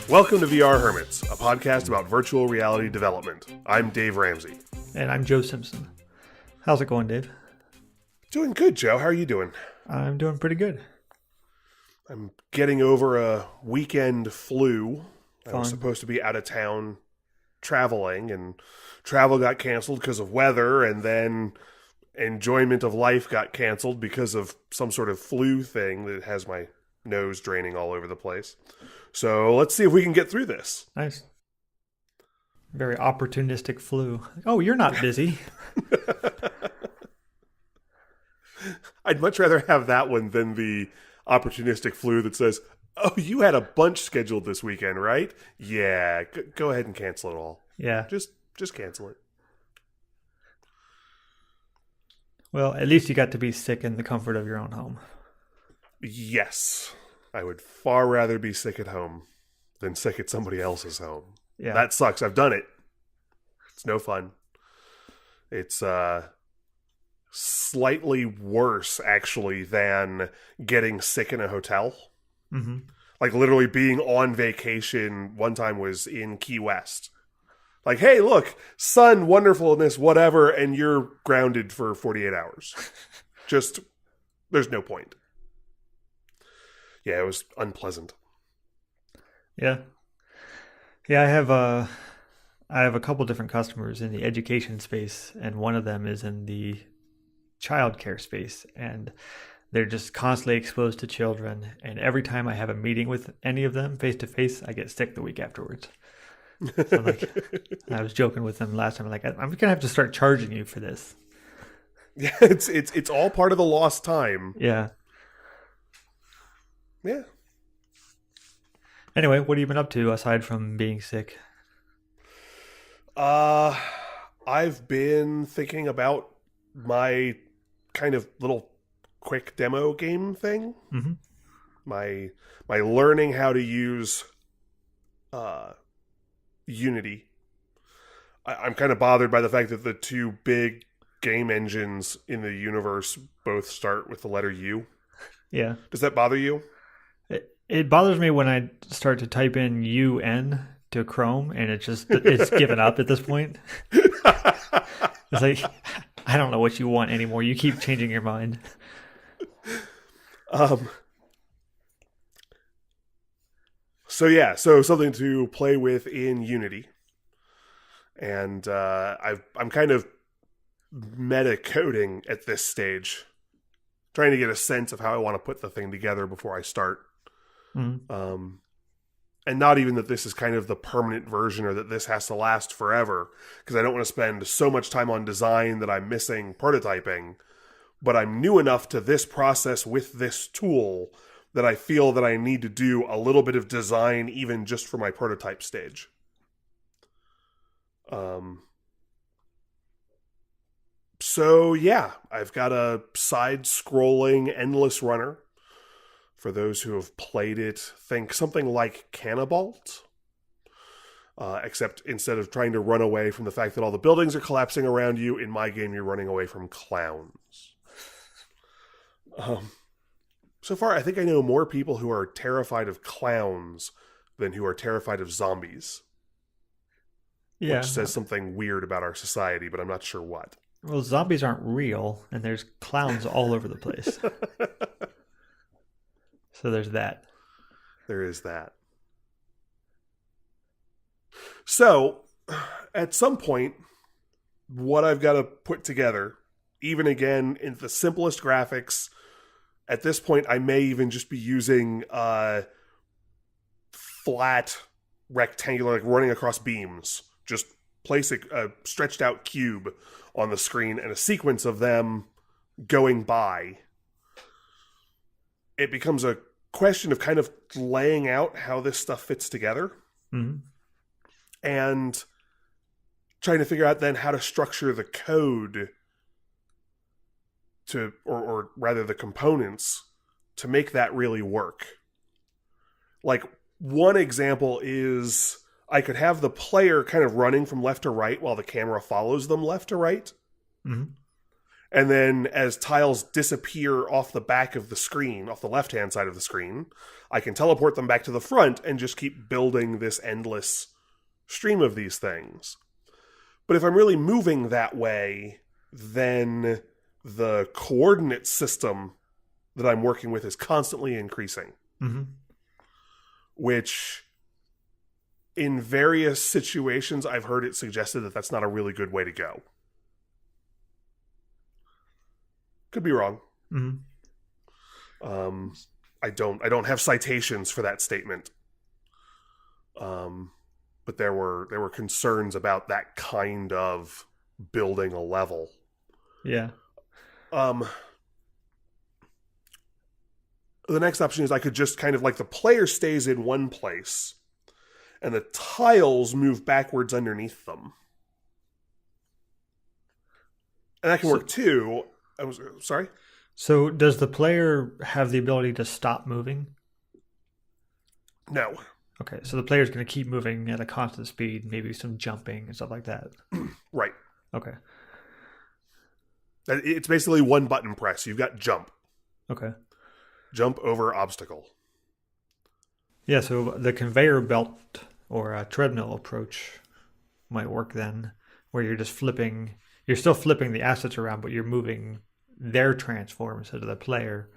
Welcome to VR Hermits, a podcast about virtual reality development. I'm Dave Ramsey. And I'm Joe Simpson. How's it going, Dave? Doing good, Joe. How are you doing? I'm doing pretty good. I'm getting over a weekend flu. Fun. I was supposed to be out of town traveling, and travel got canceled because of weather, and then enjoyment of life got canceled because of some sort of flu thing that has my nose draining all over the place. So let's see if we can get through this. Nice. Very opportunistic flu. Oh, you're not busy. I'd much rather have that one than the opportunistic flu that says, oh, you had a bunch scheduled this weekend, right? Yeah, go ahead and cancel it all. Yeah. Just cancel it. Well, at least you got to be sick in the comfort of your own home. Yes. I would far rather be sick at home than sick at somebody else's home. Yeah. That sucks. I've done it. It's no fun. It's slightly worse, actually, than getting sick in a hotel. Mm-hmm. Like literally being on vacation one time was in Key West. Like, hey, look, sun, wonderfulness, whatever, and you're grounded for 48 hours. Just, there's no point. Yeah, it was unpleasant. Yeah. Yeah, I have a couple different customers in the education space, and one of them is in the childcare space, and they're just constantly exposed to children, and every time I have a meeting with any of them face to face, I get sick the week afterwards. So I was joking with them last time, like, I'm gonna have to start charging you for this. Yeah, it's all part of the lost time. Yeah. Yeah. Anyway, what have you been up to aside from being sick? I've been thinking about my kind of little quick demo game thing. Mm-hmm. My learning how to use Unity. I'm kind of bothered by the fact that the two big game engines in the universe both start with the letter U. Yeah. Does that bother you? It bothers me when I start to type in UN to Chrome and it's given up at this point. It's like, I don't know what you want anymore. You keep changing your mind. So something to play with in Unity. And I'm kind of meta coding at this stage, trying to get a sense of how I want to put the thing together before I start. Mm-hmm. And not even that this is kind of the permanent version or that this has to last forever, because I don't want to spend so much time on design that I'm missing prototyping, but I'm new enough to this process with this tool that I feel that I need to do a little bit of design even just for my prototype stage. So yeah, I've got a side-scrolling endless runner. For those who have played it, think something like Cannabalt. Except instead of trying to run away from the fact that all the buildings are collapsing around you, in my game you're running away from clowns. So far, I think I know more people who are terrified of clowns than who are terrified of zombies. Yeah. Which says something weird about our society, but I'm not sure what. Well, zombies aren't real, and there's clowns all over the place. So there's that. There is that. So, at some point, what I've got to put together, even again in the simplest graphics, at this point I may even just be using flat, rectangular, like running across beams. Just place a stretched out cube on the screen and a sequence of them going by. It becomes a question of kind of laying out how this stuff fits together. Mm-hmm. And trying to figure out then how to structure the code to, or rather the components to make that really work. Like one example is I could have the player kind of running from left to right while the camera follows them left to right. Mm-hmm. And then as tiles disappear off the back of the screen, off the left-hand side of the screen, I can teleport them back to the front and just keep building this endless stream of these things. But if I'm really moving that way, then the coordinate system that I'm working with is constantly increasing. Mm-hmm. Which, in various situations, I've heard it suggested that that's not a really good way to go. Could be wrong. Mm-hmm. I don't have citations for that statement. But there were concerns about that kind of building a level. Yeah. The next option is I could just kind of like the player stays in one place and the tiles move backwards underneath them. And that can work too. Sorry? So does the player have the ability to stop moving? No. Okay, so the player's going to keep moving at a constant speed, maybe some jumping and stuff like that. Right. Okay. It's basically one button press. You've got jump. Okay. Jump over obstacle. Yeah, so the conveyor belt or a treadmill approach might work then, where you're just you're still flipping the assets around, but you're moving their transform instead of the player.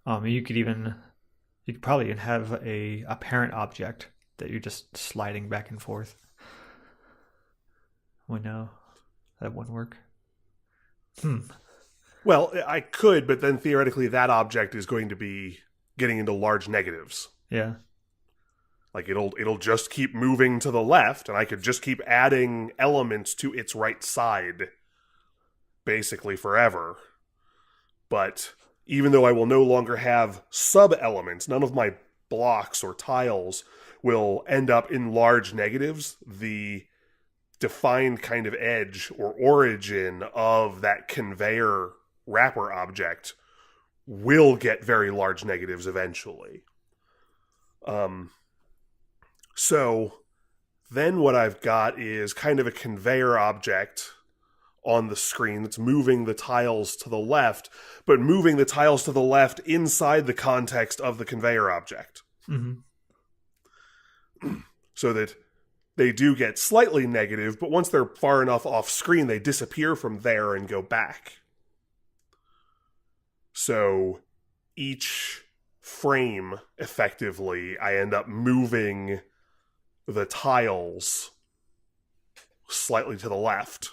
You could probably even have a parent object that you're just sliding back and forth. We know that wouldn't work. Well, I could, but then theoretically that object is going to be getting into large negatives. Yeah. Like it'll just keep moving to the left, and I could just keep adding elements to its right side basically forever. But even though I will no longer have sub-elements, none of my blocks or tiles will end up in large negatives. The defined kind of edge or origin of that conveyor wrapper object will get very large negatives eventually. So then what I've got is kind of a conveyor object on the screen that's moving the tiles to the left, but moving the tiles to the left inside the context of the conveyor object. Mm-hmm. So that they do get slightly negative, but once they're far enough off screen, they disappear from there and go back. So each frame, effectively, I end up moving the tiles slightly to the left,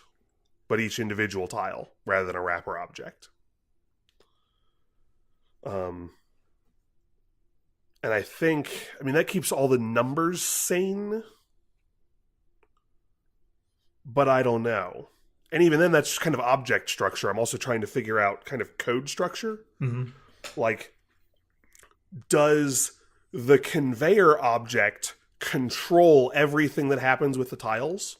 but each individual tile rather than a wrapper object. And I mean, that keeps all the numbers sane, but I don't know. And even then, that's kind of object structure. I'm also trying to figure out kind of code structure. Mm-hmm. Like, does the conveyor object control everything that happens with the tiles?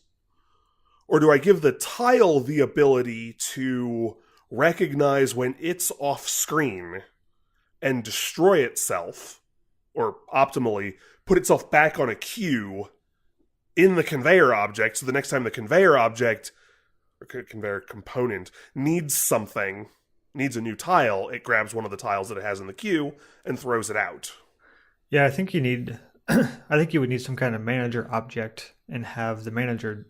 Or do I give the tile the ability to recognize when it's off screen and destroy itself, or optimally put itself back on a queue in the conveyor object, so the next time the conveyor object or conveyor component needs a new tile, it grabs one of the tiles that it has in the queue and throws it out? Yeah, I think you would need some kind of manager object and have the manager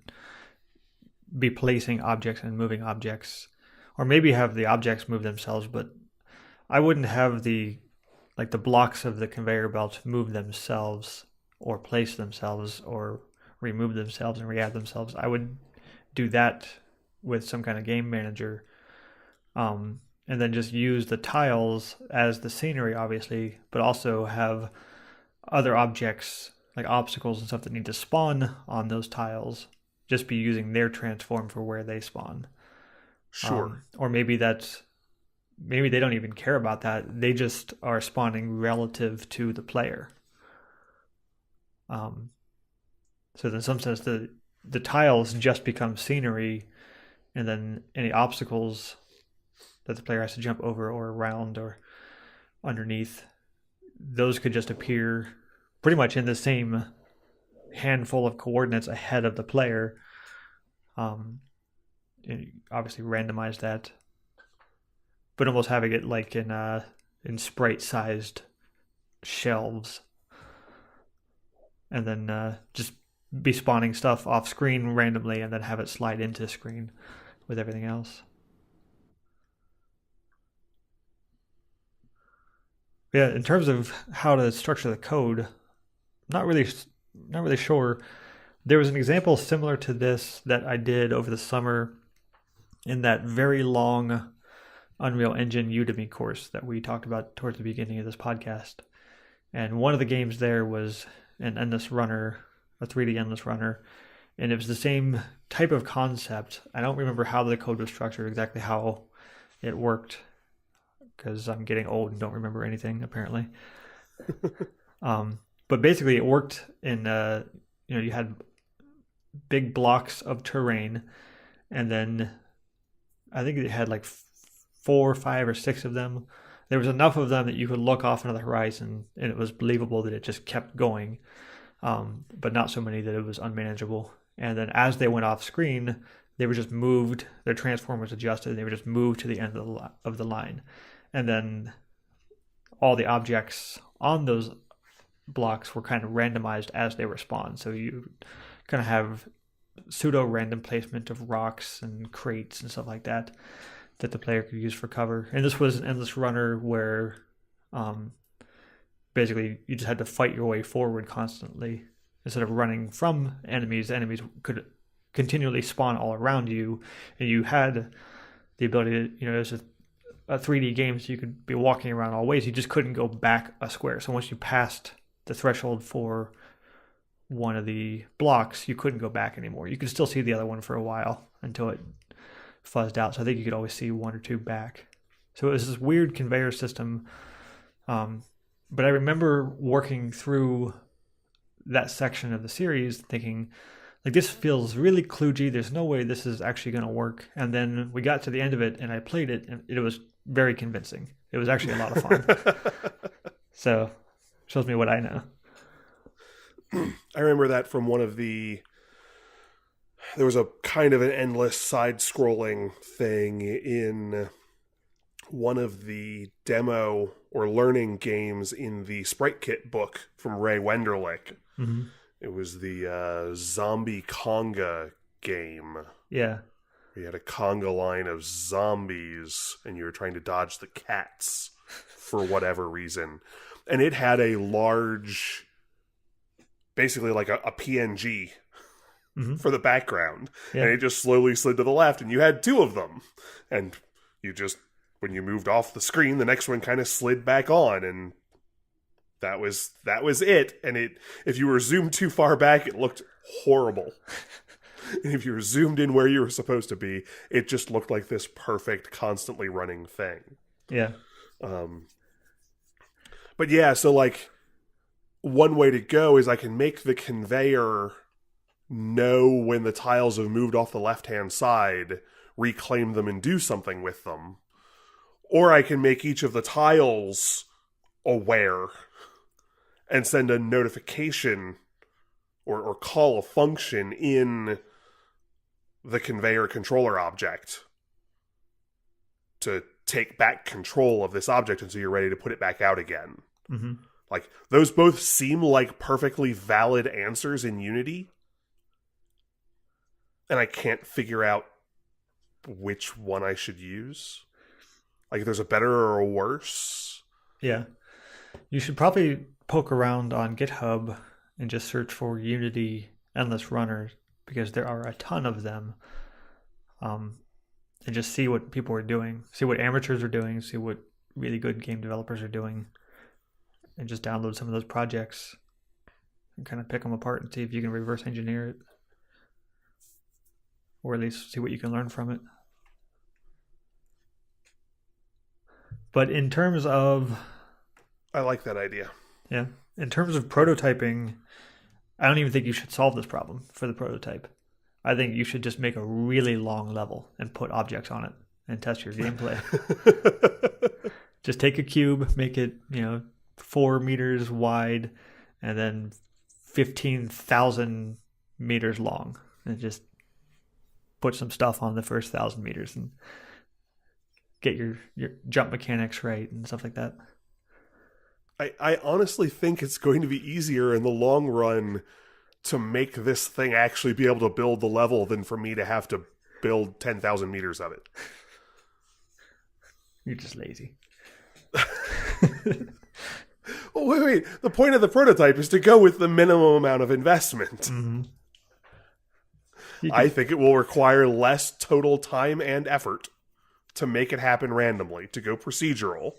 be placing objects and moving objects, or maybe have the objects move themselves, but I wouldn't have the blocks of the conveyor belt move themselves or place themselves or remove themselves and re-add themselves. I would do that with some kind of game manager, and then just use the tiles as the scenery, obviously, but also have other objects like obstacles and stuff that need to spawn on those tiles just be using their transform for where they spawn. Sure. Or maybe they don't even care about that. They just are spawning relative to the player. So in some sense, the tiles just become scenery, and then any obstacles that the player has to jump over or around or underneath, those could just appear pretty much in the same handful of coordinates ahead of the player. And obviously randomize that but almost having it like in sprite-sized shelves, and then just be spawning stuff off screen randomly, and then have it slide into screen with everything else. Yeah, in terms of how to structure the code, not really sure. There was an example similar to this that I did over the summer in that very long Unreal Engine Udemy course that we talked about towards the beginning of this podcast. And one of the games there was an endless runner, a 3D endless runner, and it was the same type of concept. I don't remember how the code was structured, exactly how it worked, because I'm getting old and don't remember anything, apparently. But basically it worked in, you had big blocks of terrain, and then I think it had like 4, 5, or 6 of them. There was enough of them that you could look off into the horizon, and it was believable that it just kept going, but not so many that it was unmanageable. And then as they went off screen, they were just moved, their transform was adjusted, and they were just moved to the end of the line. And then all the objects on those blocks were kind of randomized as they respawn. So you kind of have pseudo-random placement of rocks and crates and stuff like that the player could use for cover. And this was an endless runner where basically you just had to fight your way forward constantly. Instead of running from enemies, enemies could continually spawn all around you, and you had the ability to, it was a 3D game, so you could be walking around all ways. You just couldn't go back a square. So once you passed the threshold for one of the blocks, you couldn't go back anymore. You could still see the other one for a while until it fuzzed out. So I think you could always see 1 or 2 back. So it was this weird conveyor system. But I remember working through that section of the series thinking, like, this feels really kludgy. There's no way this is actually going to work. And then we got to the end of it and I played it, and it was very convincing. It was actually a lot of fun. So shows me what I know. I remember that from there was a kind of an endless side-scrolling thing in one of the demo or learning games in the Sprite Kit book from Ray Wenderlich. Mm-hmm. It was the Zombie Conga game. Yeah. You had a conga line of zombies, and you were trying to dodge the cats for whatever reason. And it had a large, basically like a PNG for the background. Yeah. And it just slowly slid to the left, and you had 2 of them. And you just, when you moved off the screen, the next one kind of slid back on, and that was it. And if you were zoomed too far back, it looked horrible. And if you were zoomed in where you were supposed to be, it just looked like this perfect, constantly running thing. Yeah. But yeah, so like one way to go is I can make the conveyor know when the tiles have moved off the left-hand side, reclaim them and do something with them. Or I can make each of the tiles aware and send a notification or call a function in the conveyor controller object to take back control of this object until you're ready to put it back out again. Mm-hmm. Like, those both seem like perfectly valid answers in Unity, and I can't figure out which one I should use. Like, if there's a better or a worse. Yeah. You should probably poke around on GitHub and just search for Unity Endless Runners, because there are a ton of them. And just see what people are doing. See what amateurs are doing. See what really good game developers are doing. And just download some of those projects and kind of pick them apart and see if you can reverse engineer it. Or at least see what you can learn from it. But in terms of... I like that idea. Yeah. In terms of prototyping, I don't even think you should solve this problem for the prototype. I think you should just make a really long level and put objects on it and test your gameplay. Just take a cube, make it, 4 meters wide, and then 15,000 meters long, and just put some stuff on the first 1,000 meters and get your jump mechanics right and stuff like that. I honestly think it's going to be easier in the long run to make this thing actually be able to build the level than for me to have to build 10,000 meters of it. You're just lazy. Oh, wait. The point of the prototype is to go with the minimum amount of investment. Mm-hmm. I think it will require less total time and effort to make it happen randomly, to go procedural.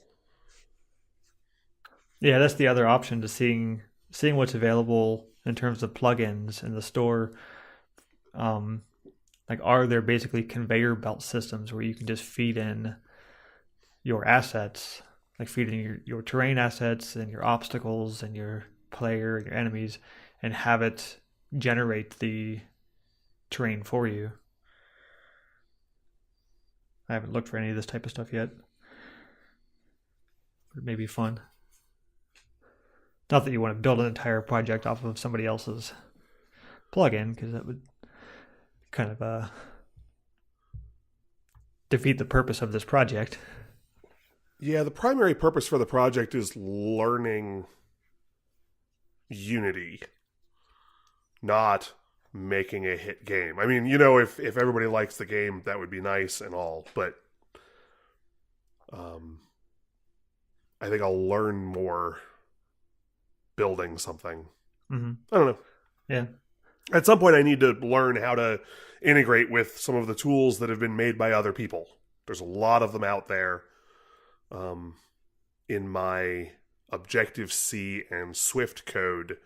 Yeah, that's the other option to seeing what's available in terms of plugins in the store. Like, are there basically conveyor belt systems where you can just feed in your assets, like feed in your terrain assets and your obstacles and your player and your enemies, and have it generate the terrain for you? I haven't looked for any of this type of stuff yet. It may be fun. Not that you want to build an entire project off of somebody else's plugin, because that would kind of defeat the purpose of this project. Yeah, the primary purpose for the project is learning Unity, not making a hit game. I mean, if everybody likes the game, that would be nice and all, but I think I'll learn more building something. Mm-hmm. I don't know. Yeah. At some point, I need to learn how to integrate with some of the tools that have been made by other people. There's a lot of them out there. In my Objective-C and Swift code,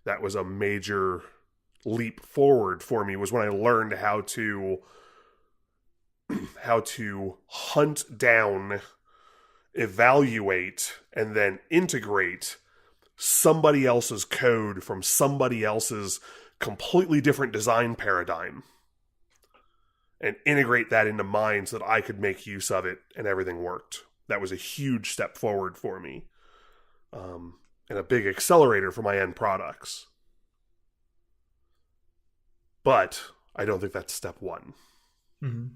that was a major leap forward for me, was when I learned how to hunt down, evaluate, and then integrate somebody else's code from somebody else's completely different design paradigm and integrate that into mine so that I could make use of it and everything worked. That was a huge step forward for me, and a big accelerator for my end products. But I don't think that's step one. Mm-hmm.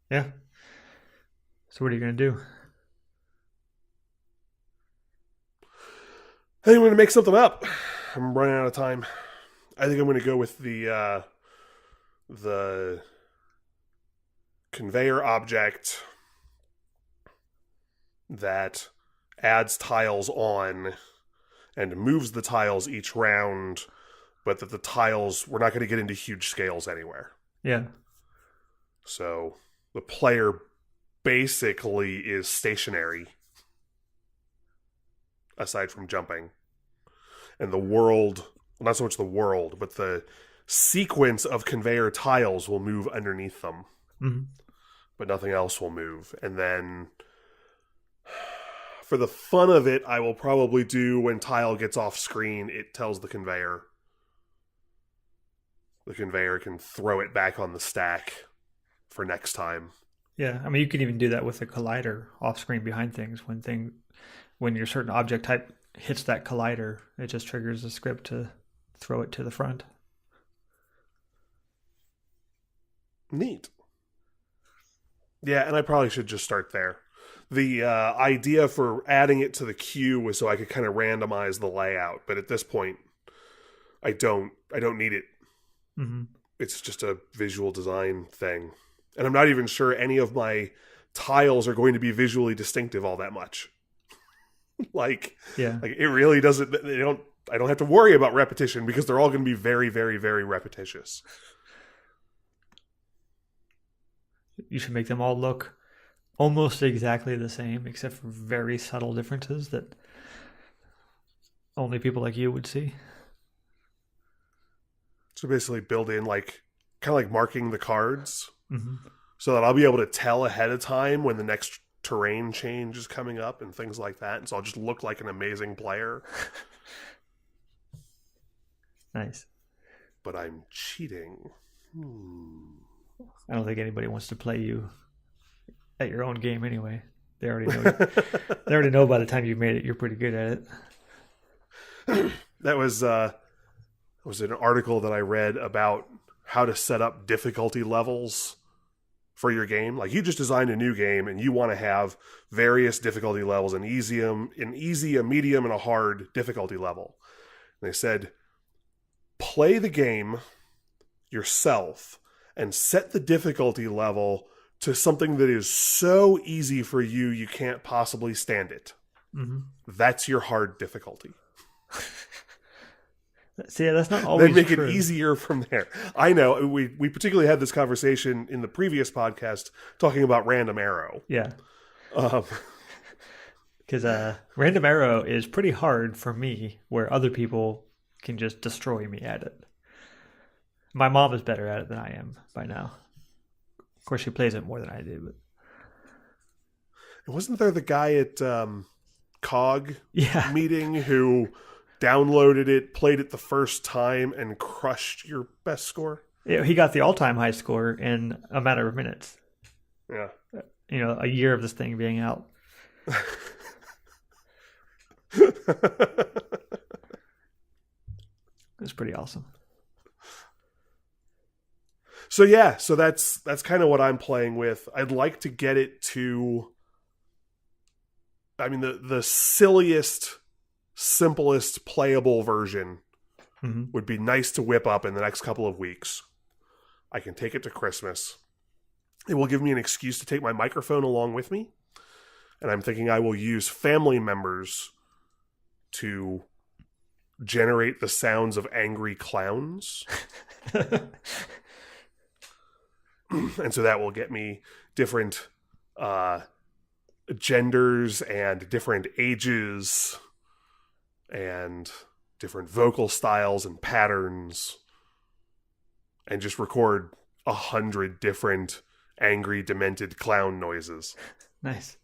Yeah. So what are you going to do? I think I'm going to make something up. I'm running out of time. I think I'm going to go with the conveyor object that adds tiles on and moves the tiles each round, but that the tiles, we're not going to get into huge scales anywhere. Yeah. So the player basically is stationary, aside from jumping. And the world, well, not so much the world, but the sequence of conveyor tiles will move underneath them. Mm-hmm. But nothing else will move. And then, for the fun of it, I will probably do, when tile gets off screen, it tells the conveyor. The conveyor can throw it back on the stack for next time. Yeah, I mean, you can even do that with a collider off screen behind things. When your certain object type hits that collider, it just triggers a script to throw it to the front. Neat. Yeah, and I probably should just start there. The idea for adding it to the queue was so I could kind of randomize the layout, but at this point, I don't need it. Mm-hmm. It's just a visual design thing. And I'm not even sure any of my tiles are going to be visually distinctive all that much. Like it really doesn't. I don't have to worry about repetition because they're all going to be very, very, very repetitious. You should make them all look almost exactly the same, except for very subtle differences that only people like you would see. So basically build in kind of like marking the cards, mm-hmm. so that I'll be able to tell ahead of time when the next terrain change is coming up and things like that. And so I'll just look like an amazing player. Nice. But I'm cheating. I don't think anybody wants to play you at your own game anyway. They already know. They already know by the time you've made it, you're pretty good at it. That was an article that I read about how to set up difficulty levels for your game. Like you just designed a new game and you want to have various difficulty levels, an easy, a medium, and a hard difficulty level. And they said, play the game yourself and set the difficulty level to something that is so easy for you, you can't possibly stand it. Mm-hmm. That's your hard difficulty. See, that's not always Then make true. it easier from there. I know. We particularly had this conversation in the previous podcast talking about random arrow. Yeah. Because random arrow is pretty hard for me, where other people can just destroy me at it. My mom is better at it than I am by now. Of course, she plays it more than I do. But wasn't there the guy at COG yeah, meeting who downloaded it, played it the first time, and crushed your best score? he got the all-time high score in a matter of minutes. Yeah. A year of this thing being out. It's pretty awesome. So yeah, so that's kind of what I'm playing with. I'd like to get it to, I mean, the silliest, simplest playable version would be nice to whip up in the next couple of weeks. I can take it to Christmas. It will give me an excuse to take my microphone along with me. And I'm thinking I will use family members to generate the sounds of angry clowns. And so that will get me different genders and different ages and different vocal styles and patterns, and just record 100 different angry, demented clown noises. Nice.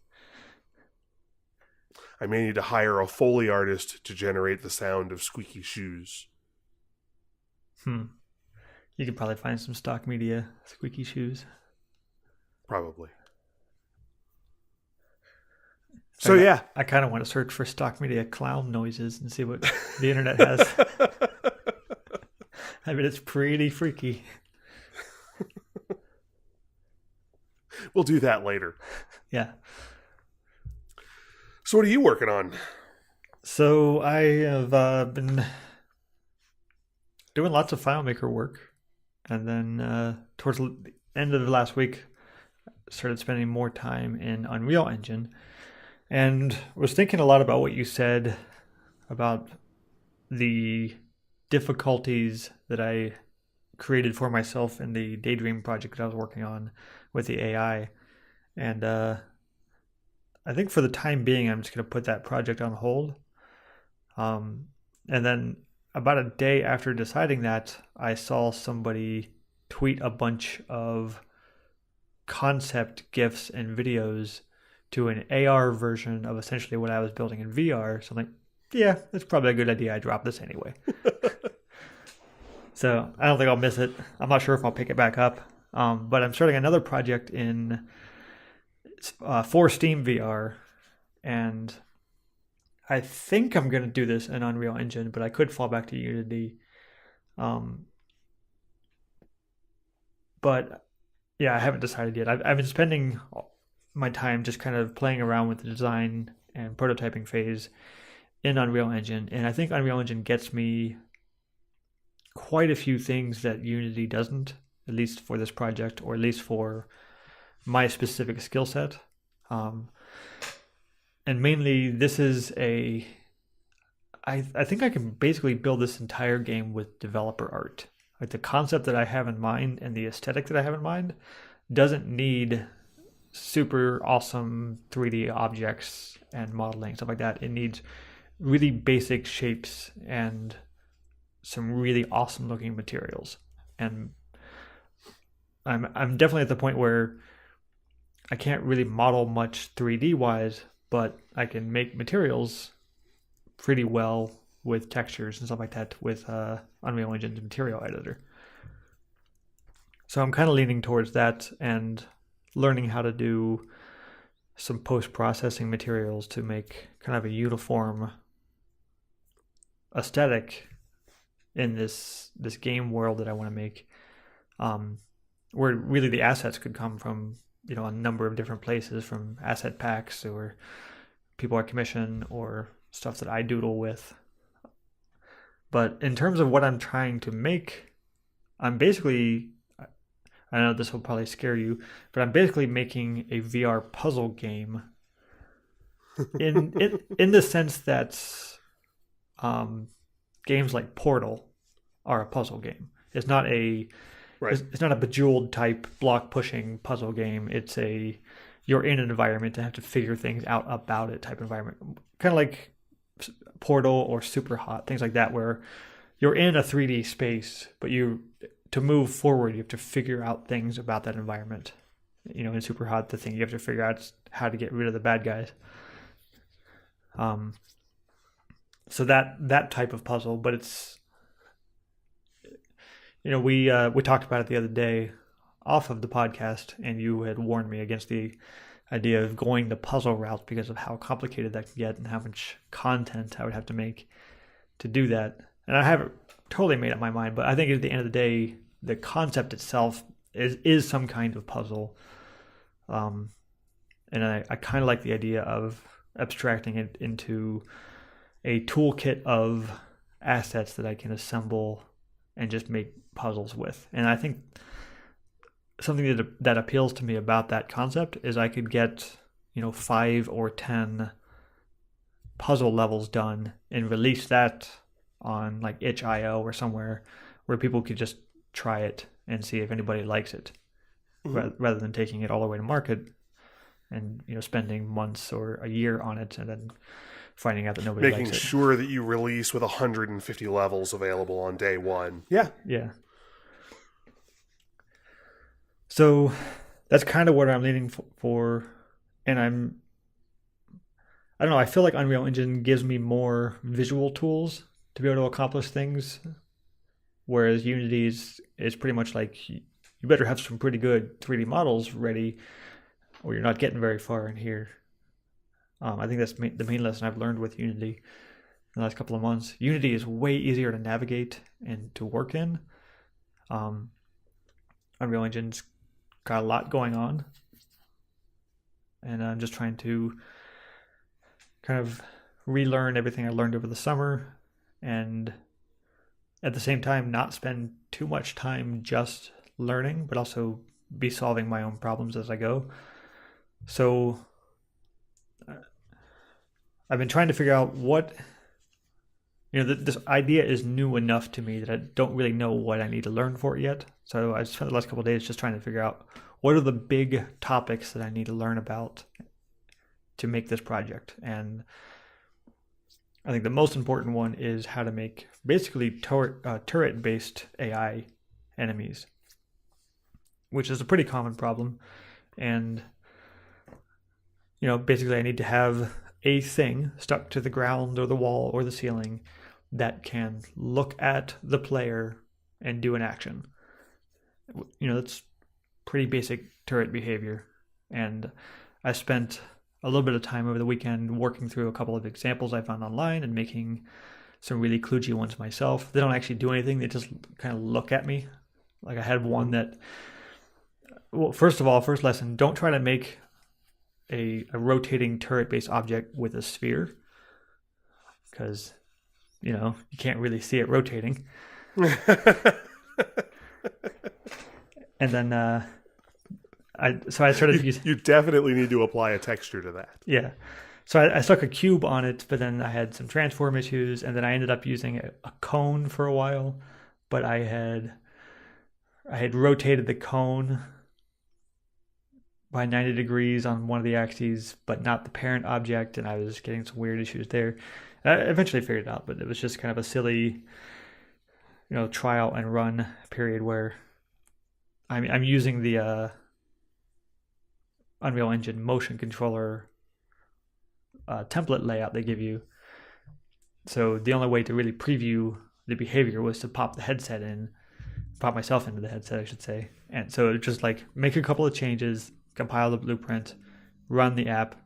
I may need to hire a Foley artist to generate the sound of squeaky shoes. You could probably find some stock media squeaky shoes. Probably. So yeah. I kind of want to search for stock media clown noises and see what the internet has. I mean, it's pretty freaky. We'll do that later. Yeah. So what are you working on? So I have been doing lots of FileMaker work. And then towards the end of the last week, started spending more time in Unreal Engine. And was thinking a lot about what you said about the difficulties that I created for myself in the Daydream project that I was working on with the AI. And I think for the time being, I'm just going to put that project on hold. And then about a day after deciding that, I saw somebody tweet a bunch of concept GIFs and videos to an AR version of essentially what I was building in VR. So I'm like, yeah, it's probably a good idea I drop this anyway. So I don't think I'll miss it. I'm not sure if I'll pick it back up. But I'm starting another project for SteamVR. And I think I'm going to do this in Unreal Engine, but I could fall back to Unity. But yeah, I haven't decided yet. I've been spending my time just kind of playing around with the design and prototyping phase in Unreal Engine. And I think Unreal Engine gets me quite a few things that Unity doesn't, at least for this project, or at least for my specific skill set. And mainly, this is I think I can basically build this entire game with developer art. Like the concept that I have in mind and the aesthetic that I have in mind doesn't need super awesome 3D objects and modeling, stuff like that. It needs really basic shapes and some really awesome looking materials. And I'm definitely at the point where I can't really model much 3D wise, but I can make materials pretty well with textures and stuff like that with Unreal Engine's material editor. So I'm kind of leaning towards that and learning how to do some post-processing materials to make kind of a uniform aesthetic in this game world that I want to make. where really the assets could come from, a number of different places, from asset packs or people I commission or stuff that I doodle with. But in terms of what I'm trying to make, I'm basically, I know this will probably scare you, but I'm basically making a VR puzzle game in the sense that games like Portal are a puzzle game. It's not a Right. it's not a Bejeweled type block pushing puzzle game. It's a you're in an environment and have to figure things out about it type environment, kind of like Portal or Super Hot, things like that, where you're in a 3D space, but to move forward, you have to figure out things about that environment. In Super Hot, the thing you have to figure out is how to get rid of the bad guys. So that type of puzzle, but it's, we talked about it the other day off of the podcast, and you had warned me against the idea of going the puzzle route because of how complicated that can get and how much content I would have to make to do that. And I haven't totally made up my mind, but I think at the end of the day, the concept itself is some kind of puzzle. And I kind of like the idea of abstracting it into a toolkit of assets that I can assemble and just make puzzles with. And I think something that appeals to me about that concept is I could get 5 or 10 puzzle levels done and release that on like itch.io or somewhere where people could just try it and see if anybody likes it, rather than taking it all the way to market and spending months or a year on it and then finding out that nobody likes it. Making sure that you release with 150 levels available on day one. Yeah. So that's kind of what I'm leaning for, and I don't know, I feel like Unreal Engine gives me more visual tools to be able to accomplish things, whereas Unity is pretty much like you better have some pretty good 3D models ready or you're not getting very far in here. I think that's the main lesson I've learned with Unity in the last couple of months. Unity is way easier to navigate and to work in. Unreal Engine's got a lot going on, and I'm just trying to kind of relearn everything I learned over the summer, and at the same time not spend too much time just learning, but also be solving my own problems as I go. So I've been trying to figure out what, this idea is new enough to me that I don't really know what I need to learn for it yet. So I spent the last couple of days just trying to figure out what are the big topics that I need to learn about to make this project. And I think the most important one is how to make basically turret-based AI enemies, which is a pretty common problem. And, basically I need to have a thing stuck to the ground or the wall or the ceiling that can look at the player and do an action. That's pretty basic turret behavior. And I spent a little bit of time over the weekend working through a couple of examples I found online and making some really kludgy ones myself. They don't actually do anything. They just kind of look at me. Like I had one that, well, first lesson, don't try to make a rotating turret-based object with a sphere, because you can't really see it rotating. And then I started using. You definitely need to apply a texture to that. Yeah, so I stuck a cube on it, but then I had some transform issues, and then I ended up using a cone for a while, but I had rotated the cone by 90 degrees on one of the axes, but not the parent object, and I was getting some weird issues there. And I eventually figured it out, but it was just kind of a silly, trial and run period where I'm using the Unreal Engine motion controller template layout they give you. So the only way to really preview the behavior was to pop myself into the headset, I should say. And so it just like make a couple of changes, compile the blueprint, run the app,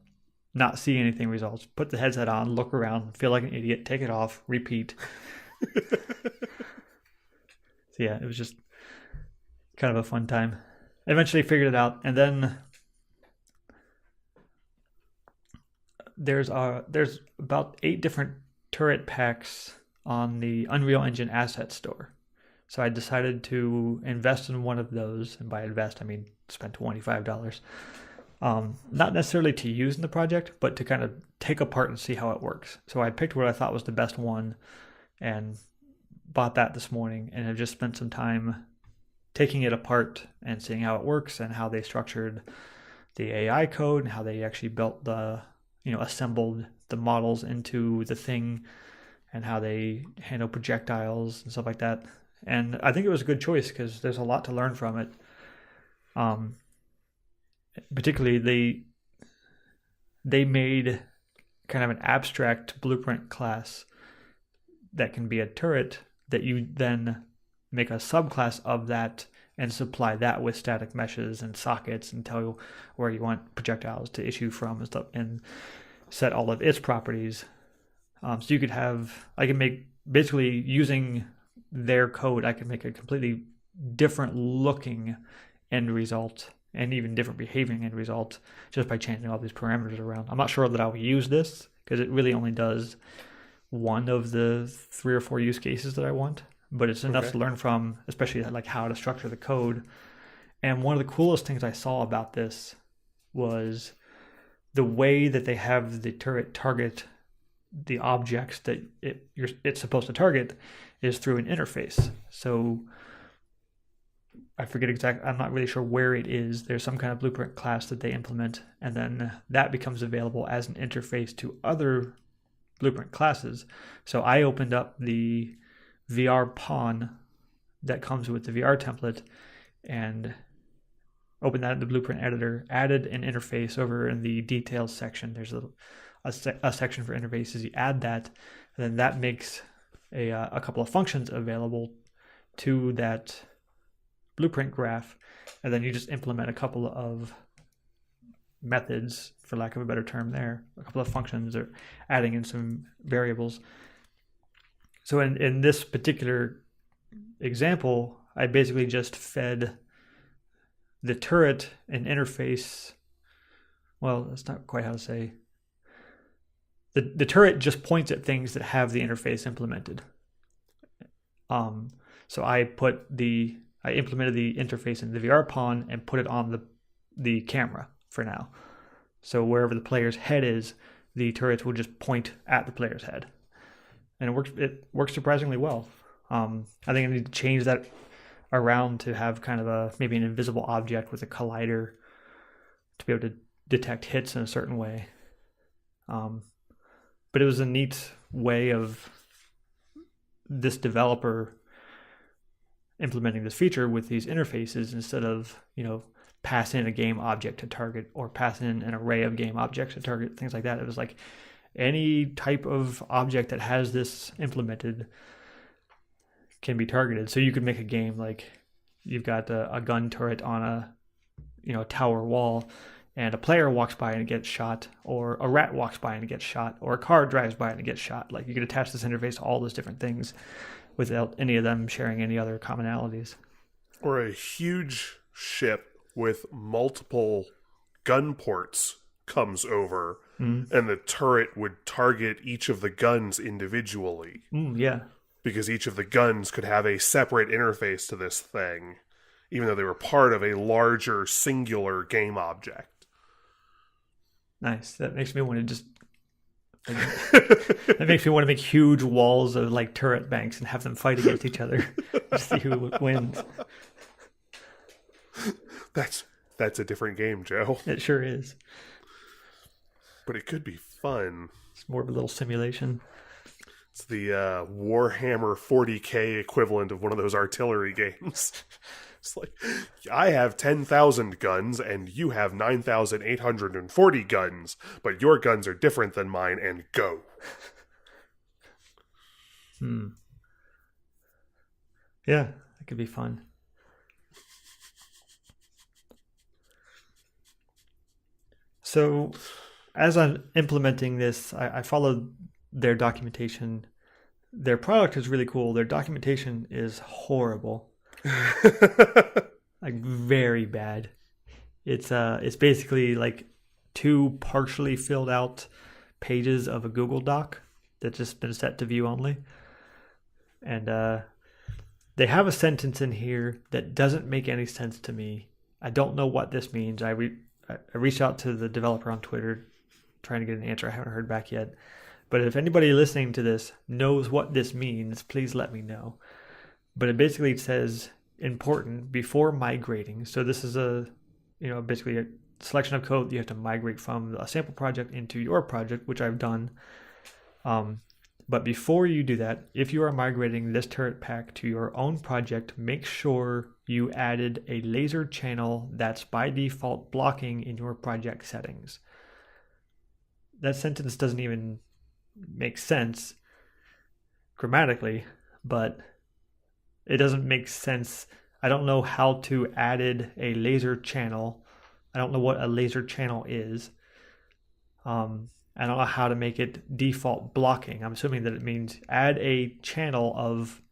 not see anything results, put the headset on, look around, feel like an idiot, take it off, repeat. So yeah, it was just kind of a fun time. eventually figured it out. And then there's about 8 different turret packs on the Unreal Engine Asset Store. So I decided to invest in one of those, and by invest I mean spend $25. Not necessarily to use in the project, but to kind of take apart and see how it works. So I picked what I thought was the best one and bought that this morning, and have just spent some time taking it apart and seeing how it works and how they structured the AI code and how they actually built assembled the models into the thing and how they handle projectiles and stuff like that. And I think it was a good choice because there's a lot to learn from it. Particularly, they made kind of an abstract blueprint class that can be a turret that you then make a subclass of that and supply that with static meshes and sockets and tell you where you want projectiles to issue from and stuff, and set all of its properties. So you could I can make, basically using their code, I can make a completely different looking end result and even different behaving end result just by changing all these parameters around. I'm not sure that I'll use this because it really only does one of the 3 or 4 use cases that I want, but it's enough to learn from, especially like how to structure the code. And one of the coolest things I saw about this was the way that they have the turret target the objects that it's supposed to target is through an interface. So I forget exactly, I'm not really sure where it is. There's some kind of blueprint class that they implement, and then that becomes available as an interface to other blueprint classes. So I opened up the VR pawn that comes with the VR template and opened that in the blueprint editor, added an interface over in the details section. There's a section for interfaces. You add that, and then that makes a couple of functions available to that blueprint graph, and then you just implement a couple of methods, for lack of a better term there, a couple of functions, or adding in some variables. So in this particular example, I basically just fed the turret an interface. Well, that's not quite how to say. The turret just points at things that have the interface implemented. So I implemented the interface in the VR pawn and put it on the camera for now. So wherever the player's head is, the turrets will just point at the player's head. And it works surprisingly well. I think I need to change that around to have kind of maybe an invisible object with a collider to be able to detect hits in a certain way. But it was a neat way of this developer implementing this feature with these interfaces instead of, pass in a game object to target or pass in an array of game objects to target, things like that. It was like any type of object that has this implemented can be targeted. So you could make a game like you've got a gun turret on a tower wall, and a player walks by and it gets shot, or a rat walks by and it gets shot, or a car drives by and it gets shot. Like you could attach this interface to all those different things without any of them sharing any other commonalities. Or a huge ship with multiple gun ports comes over, and the turret would target each of the guns individually. Yeah. Because each of the guns could have a separate interface to this thing, even though they were part of a larger singular game object. Nice. That makes me want to that makes me want to make huge walls of like turret banks and have them fight against each other to see who wins. That's a different game, Joe. It sure is. But it could be fun. It's more of a little simulation. It's the Warhammer 40K equivalent of one of those artillery games. It's like, I have 10,000 guns and you have 9,840 guns, but your guns are different than mine, and go. Yeah, that could be fun. So as I'm implementing this, I followed their documentation. Their product is really cool. Their documentation is horrible. like very bad. It's basically like two partially filled out pages of a Google Doc that's just been set to view only. And they have a sentence in here that doesn't make any sense to me. I don't know what this means. I reached out to the developer on Twitter trying to get an answer. I haven't heard back yet. But if anybody listening to this knows what this means, please let me know. But it basically says important before migrating. So this is basically a selection of code that you have to migrate from a sample project into your project, which I've done. But before you do that, if you are migrating this turret pack to your own project, make sure you added a laser channel that's by default blocking in your project settings. That sentence doesn't even make sense grammatically, but it doesn't make sense. I don't know how to added a laser channel. I don't know what a laser channel is. I don't know how to make it default blocking. I'm assuming that it means add a channel of,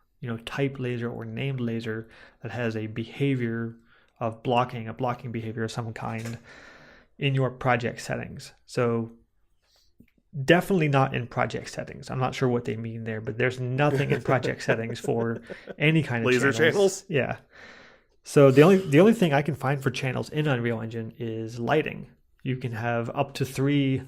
type laser or named laser that has a behavior of blocking, a blocking behavior of some kind in your project settings. So definitely not in project settings. I'm not sure what they mean there, but there's nothing in project settings for any kind of laser channels. Yeah. So the only thing I can find for channels in Unreal Engine is lighting. You can have up to 3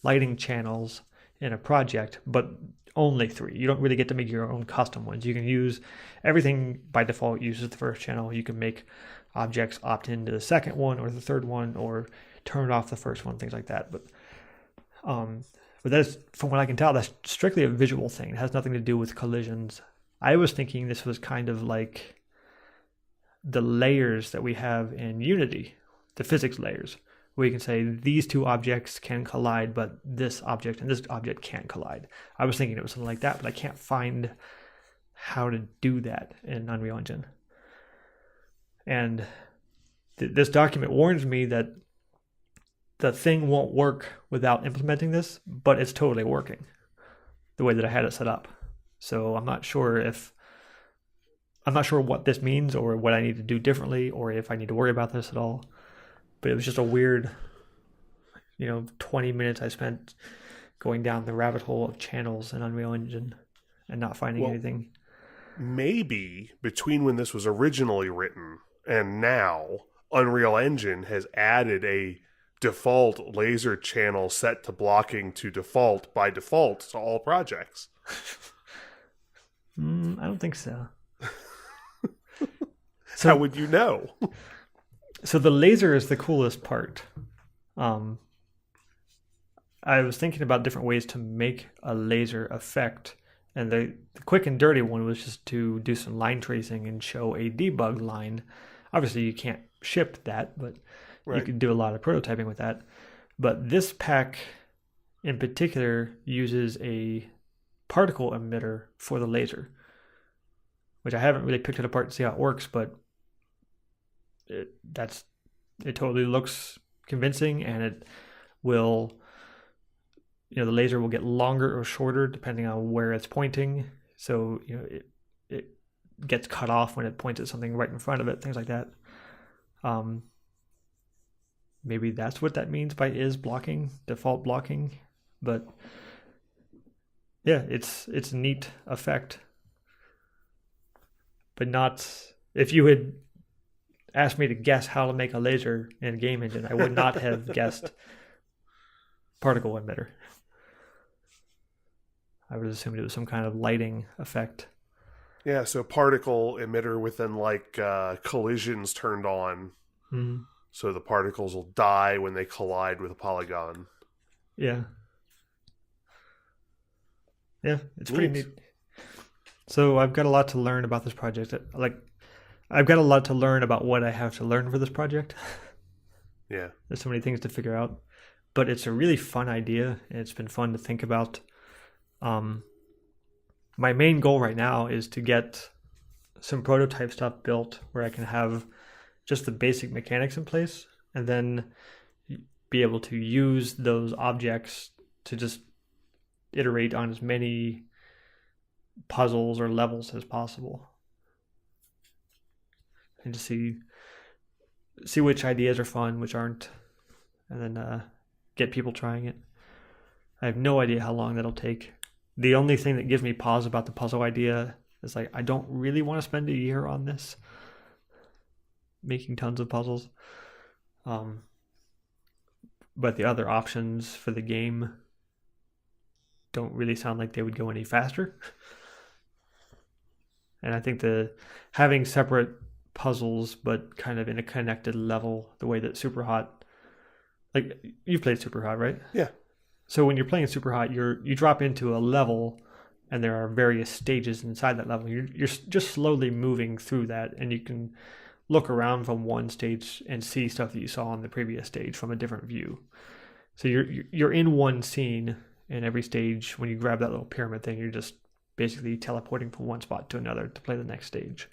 lighting channels in a project, but only 3. You don't really get to make your own custom ones. You can use everything by default uses the first channel. You can make objects opt into the second one or the third one, or turn off the first one, things like that. But that's, from what I can tell, that's strictly a visual thing. It has nothing to do with collisions. I was thinking this was kind of like the layers that we have in Unity, the physics layers, where you can say these 2 objects can collide, but this object and this object can't collide. I was thinking it was something like that, but I can't find how to do that in Unreal Engine. And this document warns me that the thing won't work without implementing this, but it's totally working the way that I had it set up. So I'm not sure what this means or what I need to do differently or if I need to worry about this at all. But it was just a weird, 20 minutes I spent going down the rabbit hole of channels in Unreal Engine and not finding anything. Maybe between when this was originally written and now, Unreal Engine has added a default laser channel set to blocking to default by default to all projects. I don't think so. How would you know? So the laser is the coolest part. I was thinking about different ways to make a laser effect, and the quick and dirty one was just to do some line tracing and show a debug line. Obviously, you can't ship that, but you could do a lot of prototyping with that. But this pack in particular uses a particle emitter for the laser, which I haven't really picked it apart to see how it works, but it totally looks convincing, and it will, the laser will get longer or shorter depending on where it's pointing. So, it gets cut off when it points at something right in front of it, things like that. Maybe that's what that means by is blocking, default blocking. But yeah, it's a neat effect. But not, if you had asked me to guess how to make a laser in a game engine, I would not have guessed particle emitter. I would have assumed it was some kind of lighting effect. Yeah, so particle emitter with then collisions turned on. Mm-hmm. So the particles will die when they collide with a polygon. Yeah. Yeah, it's pretty neat. So I've got a lot to learn about this project. I've got a lot to learn about what I have to learn for this project. Yeah. There's so many things to figure out. But it's a really fun idea, and it's been fun to think about. My main goal right now is to get some prototype stuff built where I can have just the basic mechanics in place, and then be able to use those objects to just iterate on as many puzzles or levels as possible, and to see see which ideas are fun, which aren't, and then get people trying it. I have no idea how long that'll take. The only thing that gives me pause about the puzzle idea is like I don't really want to spend a year on this, making tons of puzzles. But the other options for the game don't really sound like they would go any faster. And I think the having separate puzzles but kind of in a connected level, the way that Superhot, like you've played Superhot, right? Yeah. So when you're playing Superhot, you drop into a level, and there are various stages inside that level. You're just slowly moving through that, and you can look around from one stage and see stuff that you saw on the previous stage from a different view. So you're in one scene, and every stage, when you grab that little pyramid thing, you're just basically teleporting from one spot to another to play the next stage.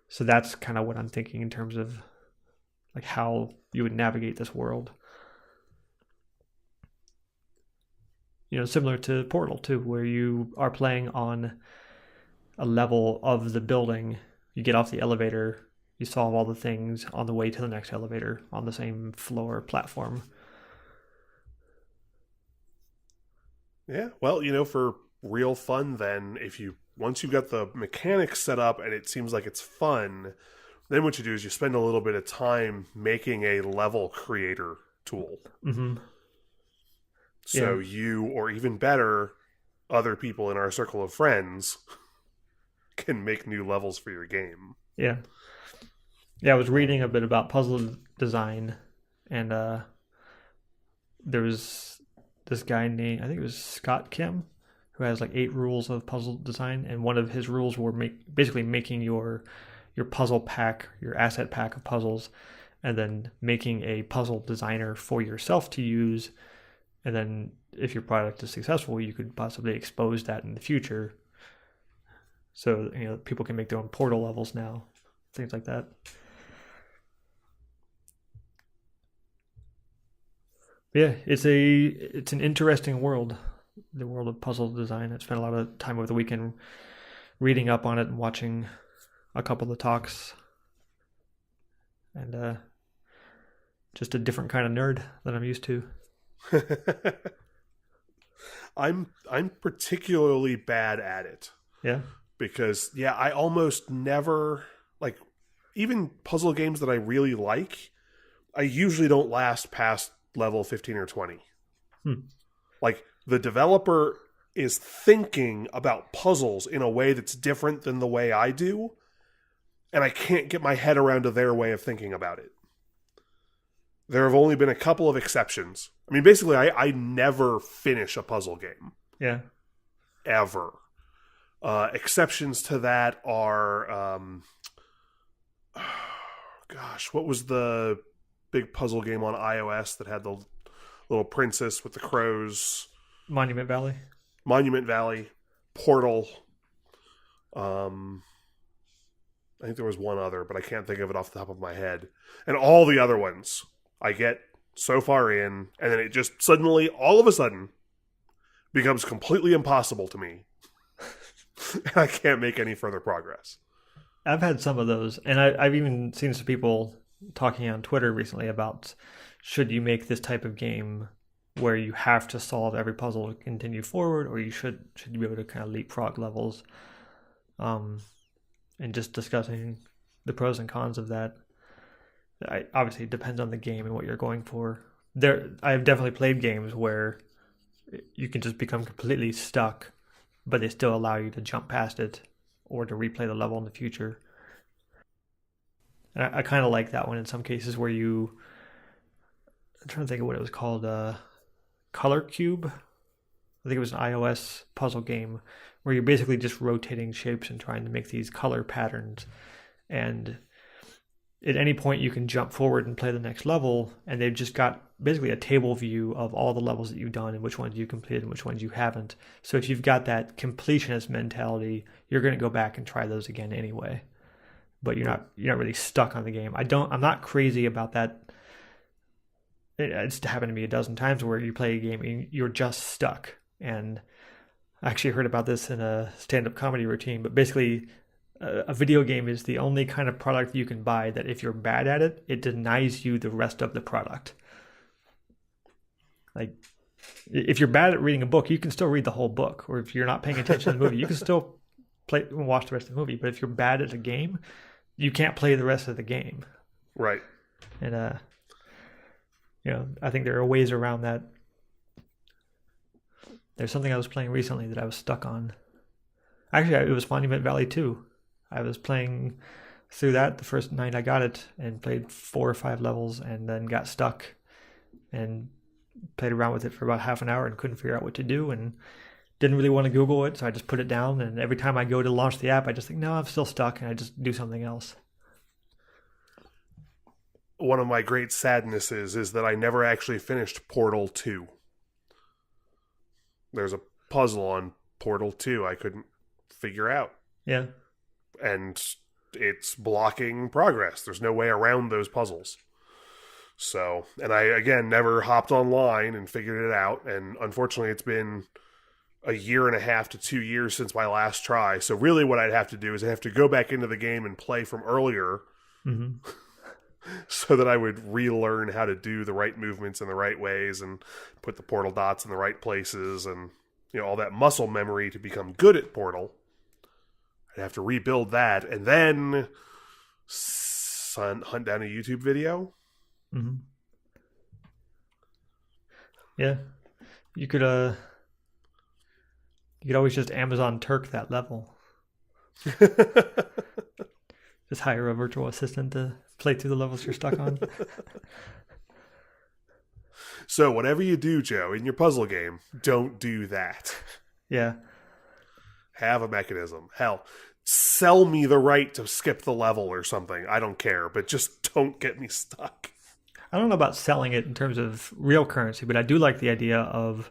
So that's kind of what I'm thinking in terms of like how you would navigate this world. You know, similar to Portal too, where you are playing on a level of the building. You get off the elevator, you solve all the things on the way to the next elevator on the same floor platform. Yeah, well, for real fun then, once you've got the mechanics set up and it seems like it's fun, then what you do is you spend a little bit of time making a level creator tool. Mm-hmm. So you, or even better, other people in our circle of friends can make new levels for your game. Yeah. Yeah, I was reading a bit about puzzle design, and there was this guy named, I think it was Scott Kim, who has like 8 rules of puzzle design, and one of his rules were basically making your puzzle pack, your asset pack of puzzles, and then making a puzzle designer for yourself to use. And then if your product is successful, you could possibly expose that in the future. So, people can make their own Portal levels now, things like that. But yeah, it's an interesting world, the world of puzzle design. I spent a lot of time over the weekend reading up on it and watching a couple of talks. And just a different kind of nerd than I'm used to. I'm particularly bad at it. Yeah. Because I almost never, like, even puzzle games that I really like, I usually don't last past level 15 or 20. Like, the developer is thinking about puzzles in a way that's different than the way I do, and I can't get my head around to their way of thinking about it. There have only been a couple of exceptions. I mean, basically, I never finish a puzzle game. Yeah. Ever. Exceptions to that are, what was the big puzzle game on iOS that had the little princess with the crows? Monument Valley. Portal. I think there was one other, but I can't think of it off the top of my head. And all the other ones, I get so far in, and then it just suddenly, all of a sudden, becomes completely impossible to me. And I can't make any further progress. I've had some of those, and I've even seen some people talking on Twitter recently about should you make this type of game where you have to solve every puzzle to continue forward, or should you be able to kind of leapfrog levels, and just discussing the pros and cons of that. Obviously, it depends on the game and what you're going for. I've definitely played games where you can just become completely stuck, but they still allow you to jump past it or to replay the level in the future. And I kind of like that one in some cases where I'm trying to think of what it was called, Color Cube. I think it was an iOS puzzle game where you're basically just rotating shapes and trying to make these color patterns. And at any point you can jump forward and play the next level, and they've just got basically a table view of all the levels that you've done and which ones you completed and which ones you haven't. So if you've got that completionist mentality, you're going to go back and try those again anyway. But you're not really stuck on the game. I'm not crazy about that. It's happened to me a dozen times where you play a game and you're just stuck. And I actually heard about this in a stand-up comedy routine, but basically a video game is the only kind of product you can buy that if you're bad at it, it denies you the rest of the product. Like, if you're bad at reading a book, you can still read the whole book. Or if you're not paying attention to the movie, you can still play and watch the rest of the movie. But if you're bad at a game, you can't play the rest of the game. Right. And I think there are ways around that. There's something I was playing recently that I was stuck on. Actually, it was Monument Valley 2. I was playing through that the first night I got it and played 4 or 5 levels and then got stuck and played around with it for about half an hour and couldn't figure out what to do and didn't really want to Google it, so I just put it down. And every time I go to launch the app, I just think, no, I'm still stuck, and I just do something else. One of my great sadnesses is that I never actually finished Portal 2. There's a puzzle on Portal 2 I couldn't figure out. Yeah. And it's blocking progress. There's no way around those puzzles. So, and I, again, never hopped online and figured it out. And unfortunately, it's been 1.5 to 2 years since my last try. So really what I'd have to do is I'd have to go back into the game and play from earlier so that I would relearn how to do the right movements in the right ways and put the portal dots in the right places and, all that muscle memory to become good at Portal. I'd have to rebuild that and then hunt down a YouTube video. Mm-hmm. Yeah. You could always just Amazon Turk that level. Just hire a virtual assistant to play through the levels you're stuck on. So whatever you do, Joe, in your puzzle game, don't do that. Yeah. Have a mechanism. Hell, sell me the right to skip the level or something. I don't care, but just don't get me stuck. I don't know about selling it in terms of real currency, but I do like the idea of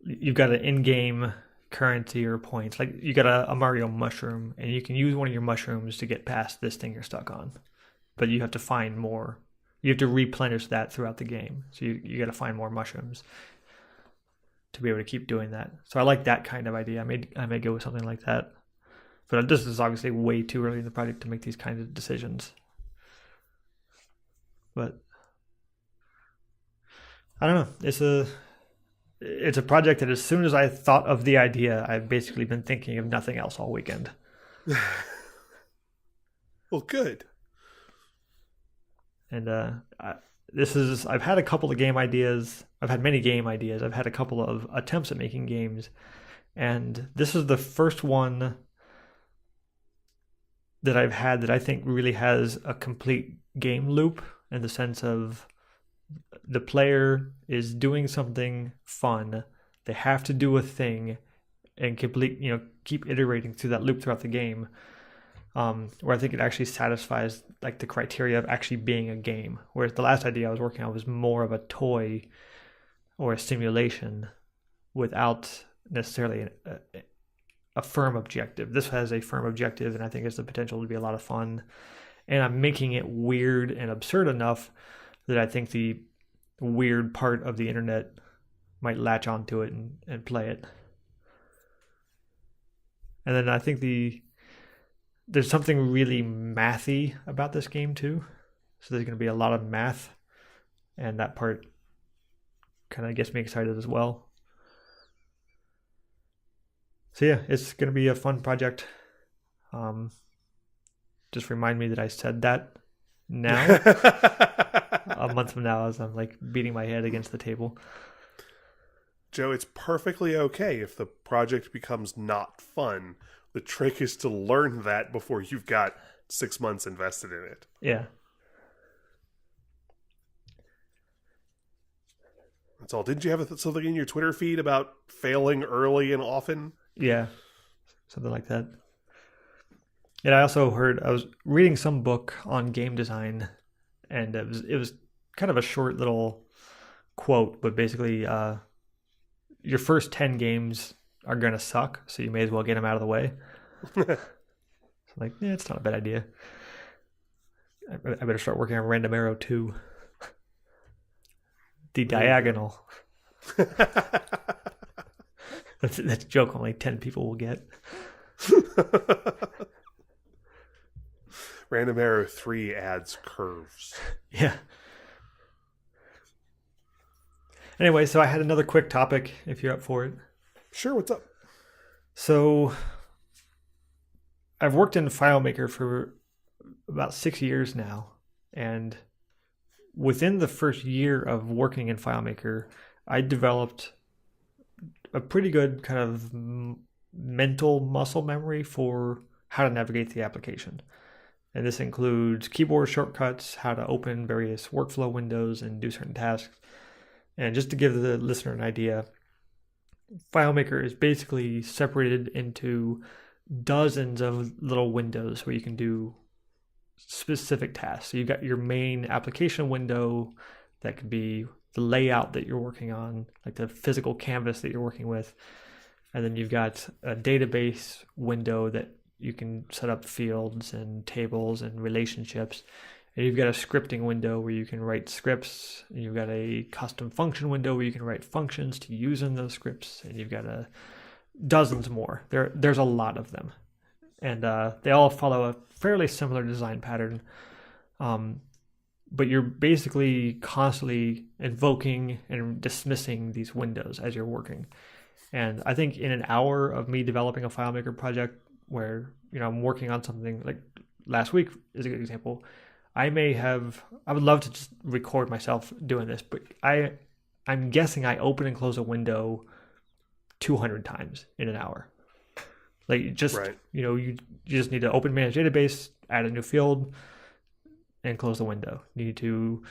you've got an in-game currency or points. Like you got a Mario mushroom, and you can use one of your mushrooms to get past this thing you're stuck on. But you have to find more. You have to replenish that throughout the game. So you got to find more mushrooms to be able to keep doing that. So I like that kind of idea. I may go with something like that. But this is obviously way too early in the project to make these kinds of decisions. But I don't know. It's a project that as soon as I thought of the idea, I've basically been thinking of nothing else all weekend. Well, good. And I've had a couple of game ideas. I've had many game ideas. I've had a couple of attempts at making games. And this is the first one that I've had that I think really has a complete game loop in the sense of the player is doing something fun. They have to do a thing and keep iterating through that loop throughout the game. Where I think it actually satisfies like the criteria of actually being a game. Whereas the last idea I was working on was more of a toy or a simulation without necessarily a firm objective. This has a firm objective, and I think it's the potential to be a lot of fun. And I'm making it weird and absurd enough that I think the weird part of the internet might latch onto it and play it. And then I think there's something really mathy about this game too. So there's going to be a lot of math, and that part kind of gets me excited as well. So yeah, it's going to be a fun project. Just remind me that I said that now, a month from now, as I'm like beating my head against the table. Joe, it's perfectly okay if the project becomes not fun. The trick is to learn that before you've got 6 months invested in it. Yeah. That's all. Didn't you have something in your Twitter feed about failing early and often? Yeah. Something like that. And I also I was reading some book on game design, and it was kind of a short little quote, but basically your first 10 games are going to suck, so you may as well get them out of the way. So like, yeah, it's not a bad idea. I better start working on Random Arrow 2. The Diagonal. That's a joke only 10 people will get. Random Arrow 3 adds curves. Yeah. Anyway, so I had another quick topic if you're up for it. Sure, what's up? So I've worked in FileMaker for about 6 years now, and within the first year of working in FileMaker, I developed a pretty good kind of mental muscle memory for how to navigate the application. And this includes keyboard shortcuts, how to open various workflow windows and do certain tasks. And just to give the listener an idea, FileMaker is basically separated into dozens of little windows where you can do specific tasks. So you've got your main application window that could be the layout that you're working on, like the physical canvas that you're working with. And then you've got a database window that you can set up fields and tables and relationships. And you've got a scripting window where you can write scripts. And you've got a custom function window where you can write functions to use in those scripts. And you've got dozens more. There's a lot of them. And they all follow a fairly similar design pattern. But you're basically constantly invoking and dismissing these windows as you're working. And I think in an hour of me developing a FileMaker project where, I'm working on something like last week is a good example. I would love to just record myself doing this, but I'm guessing I open and close a window 200 times in an hour. Like you just need to open manage database, add a new field, and close the window. You need to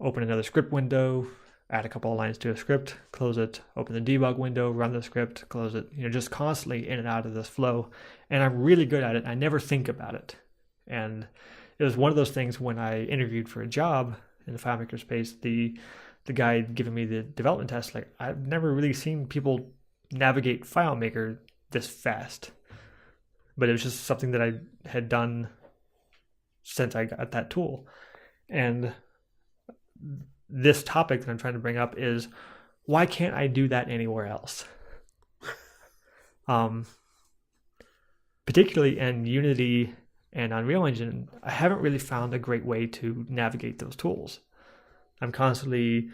open another script window, add a couple of lines to a script, close it, open the debug window, run the script, close it, just constantly in and out of this flow. And I'm really good at it. I never think about it. And it was one of those things when I interviewed for a job in the FileMaker space, the guy giving me the development test, like I've never really seen people navigate FileMaker this fast. But it was just something that I had done since I got that tool. And this topic that I'm trying to bring up is, why can't I do that anywhere else? Particularly in Unity and Unreal Engine, I haven't really found a great way to navigate those tools. I'm constantly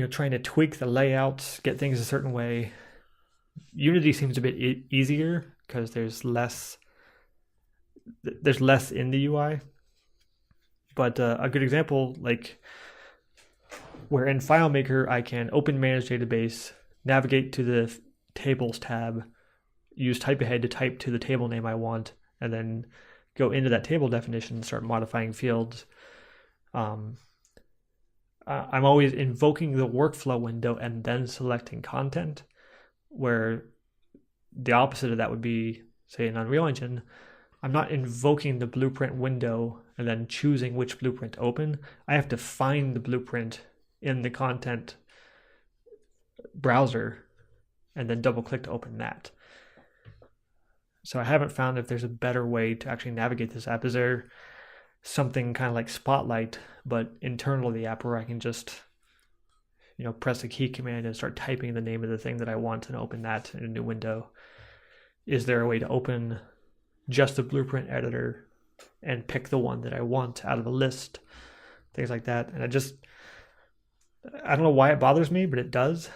trying to tweak the layouts, get things a certain way. Unity seems a bit easier because there's less in the UI. But a good example, like where in FileMaker I can open manage database, navigate to the tables tab, use type ahead to type to the table name I want, and then go into that table definition and start modifying fields. I'm always invoking the workflow window and then selecting content, where the opposite of that would be, say, in Unreal Engine. I'm not invoking the blueprint window and then choosing which blueprint to open. I have to find the blueprint in the content browser and then double click to open that. So I haven't found if there's a better way to actually navigate this app. Is there something kind of like Spotlight, but internal to the app where I can just, press a key command and start typing the name of the thing that I want and open that in a new window? Is there a way to open just the blueprint editor and pick the one that I want out of a list? Things like that. And I don't know why it bothers me, but it does.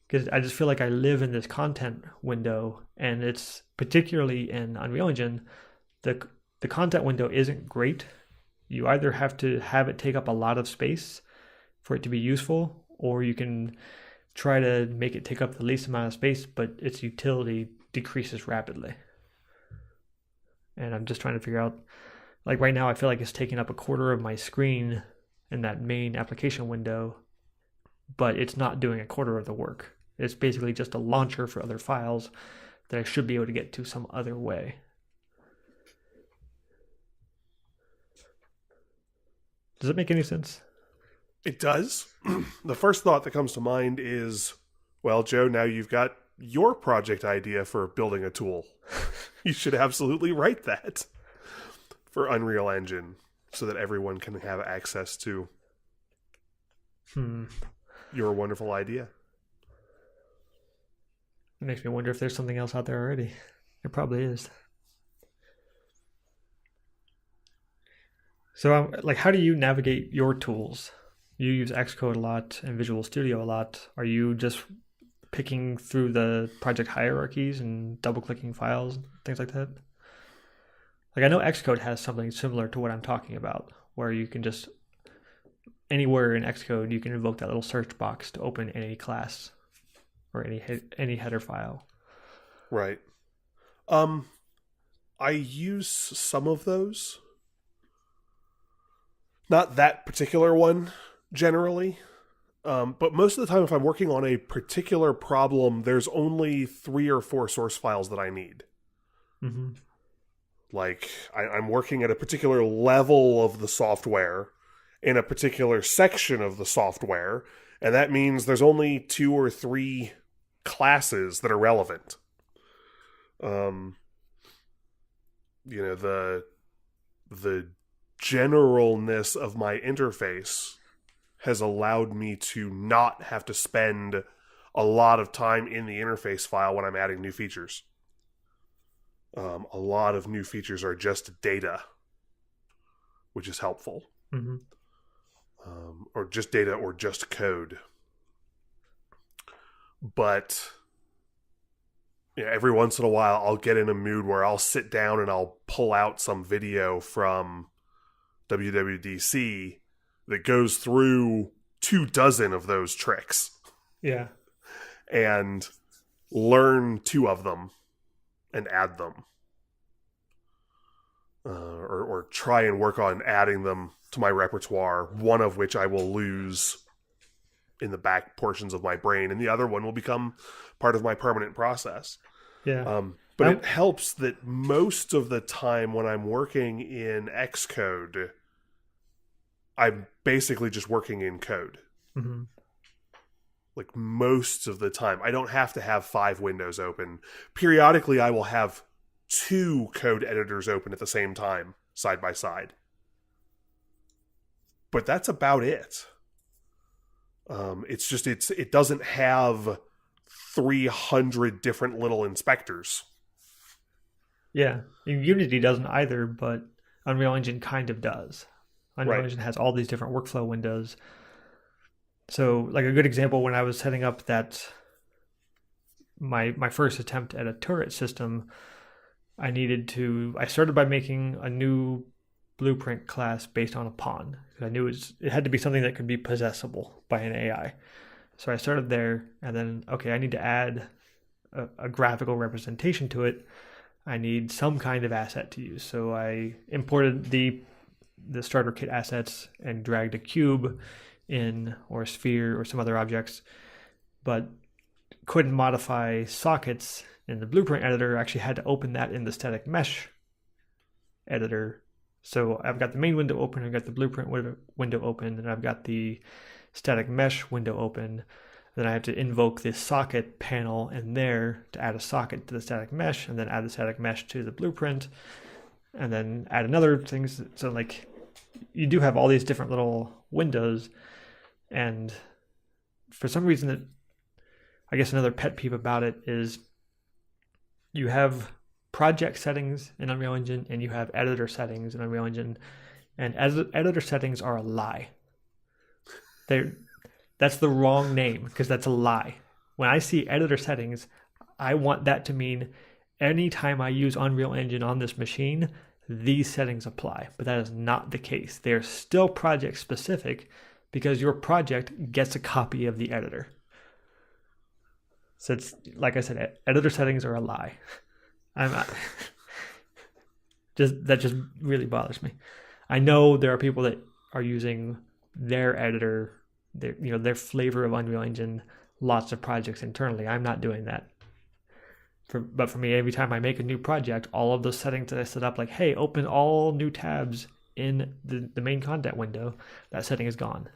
Because I just feel like I live in this content window, and it's particularly in Unreal Engine, the content window isn't great. You either have to have it take up a lot of space for it to be useful, or you can try to make it take up the least amount of space, but its utility decreases rapidly. And I'm just trying to figure out, like right now, I feel like it's taking up a quarter of my screen in that main application window, but it's not doing a quarter of the work. It's basically just a launcher for other files that I should be able to get to some other way. Does it make any sense? It does. The first thought that comes to mind is, well, Joe, now you've got your project idea for building a tool. You should absolutely write that for Unreal Engine so that everyone can have access to your wonderful idea. It makes me wonder if there's something else out there already. There probably is. So, like, how do you navigate your tools? You use Xcode a lot and Visual Studio a lot. Are you just picking through the project hierarchies and double clicking files, things like that? Like, I know Xcode has something similar to what I'm talking about, where you can just anywhere in Xcode you can invoke that little search box to open any class or any header file. Right. I use some of those. Not that particular one, generally. But most of the time, if I'm working on a particular problem, there's only 3 or 4 source files that I need. Mm-hmm. Like, I'm working at a particular level of the software in a particular section of the software, and that means there's only 2 or 3 classes that are relevant. The generalness of my interface has allowed me to not have to spend a lot of time in the interface file when I'm adding new features. A lot of new features are just data, which is helpful. Mm-hmm. Or just data or just code. But every once in a while I'll get in a mood where I'll sit down and I'll pull out some video from WWDC that goes through 24 of those tricks. Yeah. And learn 2 of them and add them. Or try and work on adding them to my repertoire, one of which I will lose in the back portions of my brain, and the other one will become part of my permanent process. Yeah. But it helps that most of the time when I'm working in Xcode, I'm basically just working in code. Mm-hmm. Like most of the time. I don't have to have 5 windows open. Periodically, I will have 2 code editors open at the same time, side by side. But that's about it. It doesn't have 300 different little inspectors. Yeah. Unity doesn't either, but Unreal Engine kind of does. Unreal Engine has all these different workflow windows. So, like a good example, when I was setting up that my first attempt at a turret system, I started by making a new blueprint class based on a pawn. I knew it had to be something that could be possessable by an AI. So I started there, and then, okay, I need to add a graphical representation to it. I need some kind of asset to use. So I imported the starter kit assets and dragged a cube in, or a sphere, or some other objects, but couldn't modify sockets in the blueprint editor. I actually had to open that in the static mesh editor. So I've got the main window open, I've got the blueprint window open, and I've got the static mesh window open. Then I have to invoke this socket panel in there to add a socket to the static mesh, and then add the static mesh to the blueprint, and then add another thing. So like, you do have all these different little windows, and for some reason, I guess another pet peeve about it is you have project settings in Unreal Engine and you have editor settings in Unreal Engine, and editor settings are a lie. That's the wrong name, because that's a lie. When I see editor settings, I want that to mean anytime I use Unreal Engine on this machine, these settings apply. But that is not the case. They're still project specific because your project gets a copy of the editor. So it's, like I said, editor settings are a lie. That just really bothers me. I know there are people that are using their editor, their flavor of Unreal Engine, lots of projects internally. I'm not doing that. But for me, every time I make a new project, all of those settings that I set up, like, hey, open all new tabs in the main content window, that setting is gone.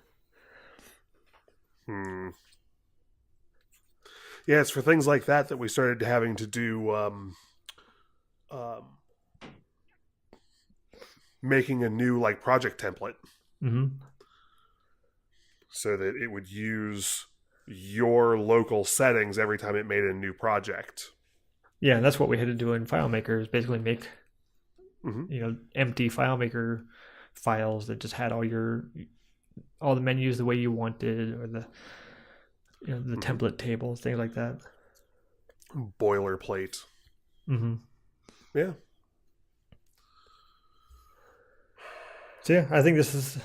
Yeah, it's for things like that we started having to do making a new project template. Mm-hmm. So that it would use your local settings every time it made a new project. Yeah, that's what we had to do in FileMaker, is basically make empty FileMaker files that just had all the menus the way you wanted, or the template tables, things like that. Boilerplate. Mm-hmm. Yeah. So yeah, I think this is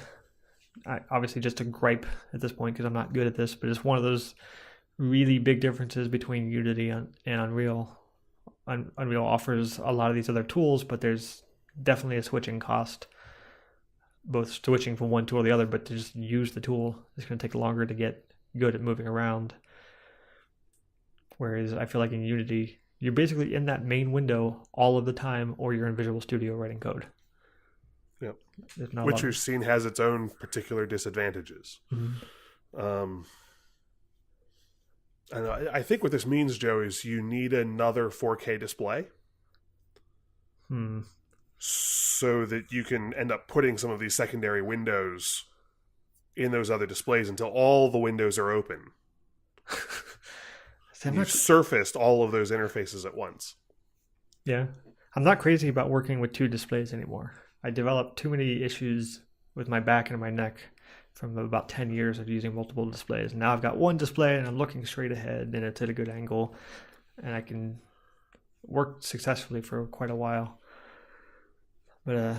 obviously just a gripe at this point because I'm not good at this, but it's one of those really big differences between Unity and Unreal. Unreal offers a lot of these other tools, but there's definitely a switching cost, both switching from one tool to the other, but to just use the tool, it's going to take longer to get good at moving around. Whereas I feel like in Unity, you're basically in that main window all of the time, or you're in Visual Studio writing code. Yep. Which you've seen has its own particular disadvantages. Mm-hmm. And I think what this means, Joe, is you need another 4K display. So that you can end up putting some of these secondary windows in those other displays until all the windows are open. You've surfaced all of those interfaces at once. Yeah. I'm not crazy about working with 2 displays anymore. I developed too many issues with my back and my neck from about 10 years of using multiple displays. Now I've got one display and I'm looking straight ahead and it's at a good angle and I can work successfully for quite a while. But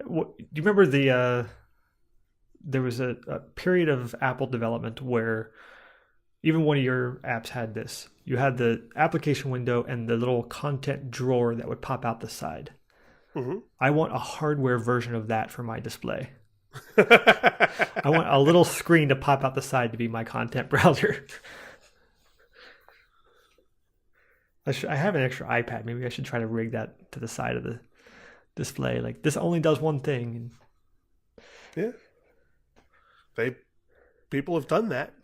do you remember there was a period of Apple development where even one of your apps had this. You had the application window and the little content drawer that would pop out the side. Mm-hmm. I want a hardware version of that for my display. I want a little screen to pop out the side to be my content browser. I have an extra iPad. Maybe I should try to rig that to the side of the display. Like, this only does one thing. Yeah. People have done that.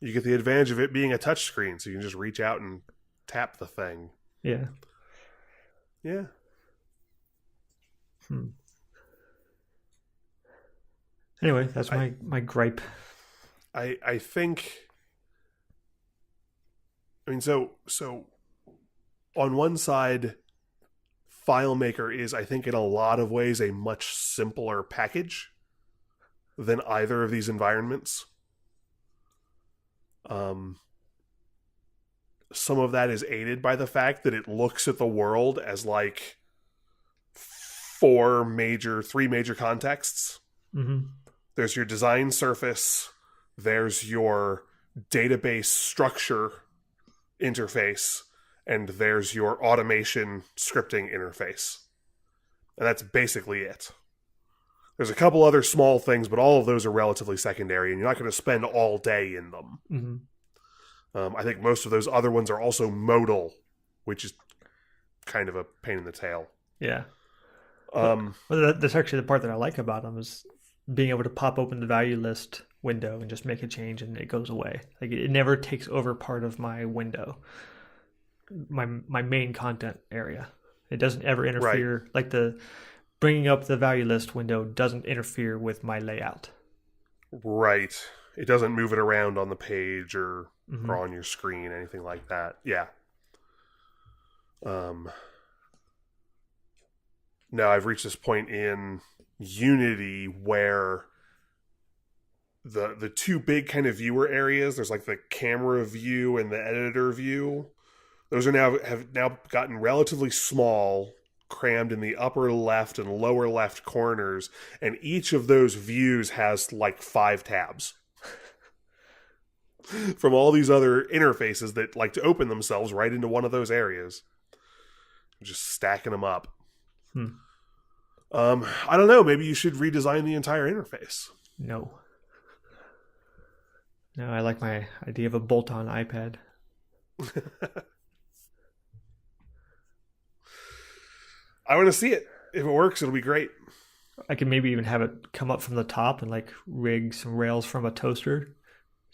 You get the advantage of it being a touch screen, so you can just reach out and tap the thing. Yeah. Yeah. Anyway, that's my gripe. I think, I mean, so on one side, FileMaker is, I think, in a lot of ways a much simpler package than either of these environments. Some of that is aided by the fact that it looks at the world as like three major contexts. Mm-hmm. There's your design surface, there's your database structure interface, and there's your automation scripting interface. And that's basically it. There's a couple other small things, but all of those are relatively secondary, and you're not going to spend all day in them. Mm-hmm. I think most of those other ones are also modal, which is kind of a pain in the tail. Yeah. Well, that's actually the part that I like about them, is being able to pop open the value list window and just make a change and it goes away. Like, it never takes over part of my window, my main content area. It doesn't ever interfere. Right. Like, the bringing up the value list window doesn't interfere with my layout. Right. It doesn't move it around on the page or on your screen, anything like that. Yeah. Now I've reached this point in Unity where the two big kind of viewer areas, there's like the camera view and the editor view. Those are have now gotten relatively small, crammed in the upper left and lower left corners, and each of those views has like 5 tabs from all these other interfaces that like to open themselves right into one of those areas. Just stacking them up. I don't know. Maybe you should redesign the entire interface. No, I like my idea of a bolt-on iPad. I want to see it. If it works, it'll be great. I can maybe even have it come up from the top and like rig some rails from a toaster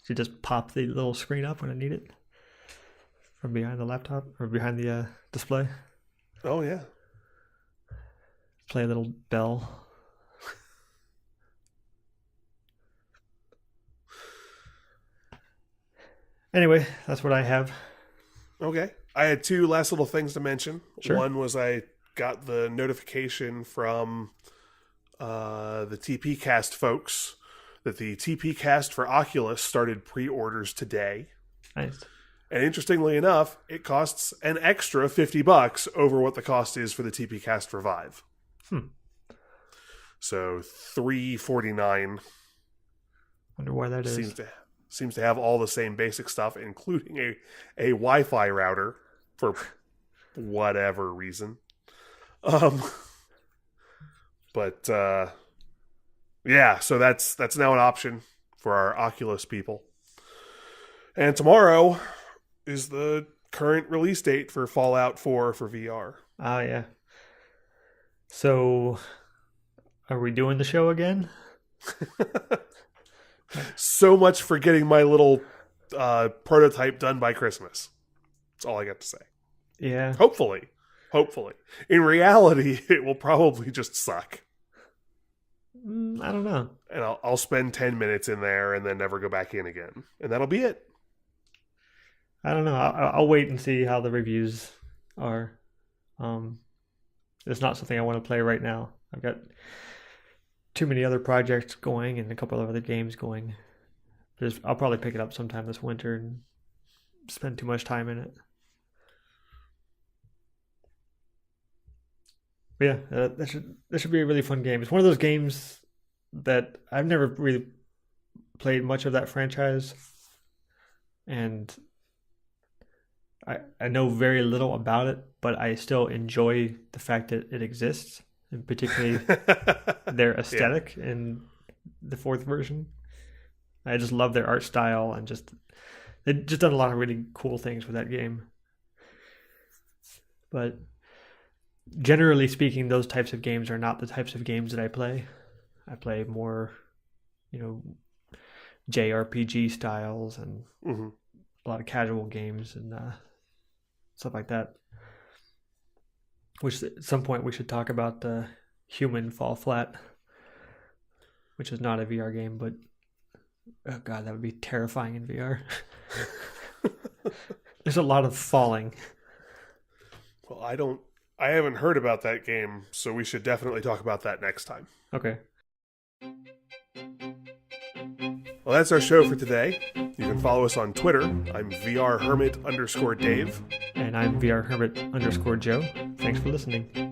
to just pop the little screen up when I need it from behind the laptop or behind the display. Oh, yeah. Play a little bell. Anyway, that's what I have. Okay. I had 2 last little things to mention. Sure. One was I got the notification from the TP Cast folks that the TP Cast for Oculus started pre-orders today. Nice. And interestingly enough, it costs an extra $50 over what the cost is for the TP Cast for Vive. So $349. Wonder why that is. Seems to have all the same basic stuff, including a Wi-Fi router for whatever reason. But yeah, so that's now an option for our Oculus people. And tomorrow is the current release date for Fallout 4 for VR. Ah, yeah. So, are we doing the show again? So much for getting my little prototype done by Christmas. That's all I got to say. Yeah. Hopefully. In reality, it will probably just suck. I don't know. And I'll spend 10 minutes in there and then never go back in again. And that'll be it. I don't know. I'll wait and see how the reviews are. It's not something I want to play right now. I've got too many other projects going and a couple of other games going. I'll probably pick it up sometime this winter and spend too much time in it. But yeah, that should be a really fun game. It's one of those games that I've never really played much of that franchise, and I know very little about it, but I still enjoy the fact that it exists, and particularly their aesthetic in the fourth version. I just love their art style, and they've just done a lot of really cool things with that game. But generally speaking, those types of games are not the types of games that I play. I play more, JRPG styles and a lot of casual games and stuff like that. Which at some point we should talk about the Human Fall Flat, which is not a VR game, but oh god, that would be terrifying in VR. There's a lot of falling. Well, I haven't heard about that game, so we should definitely talk about that next time. Okay. Well, that's our show for today. You can follow us on Twitter. I'm VRHermit_Dave. And I'm VRHermit_Joe. Thanks for listening.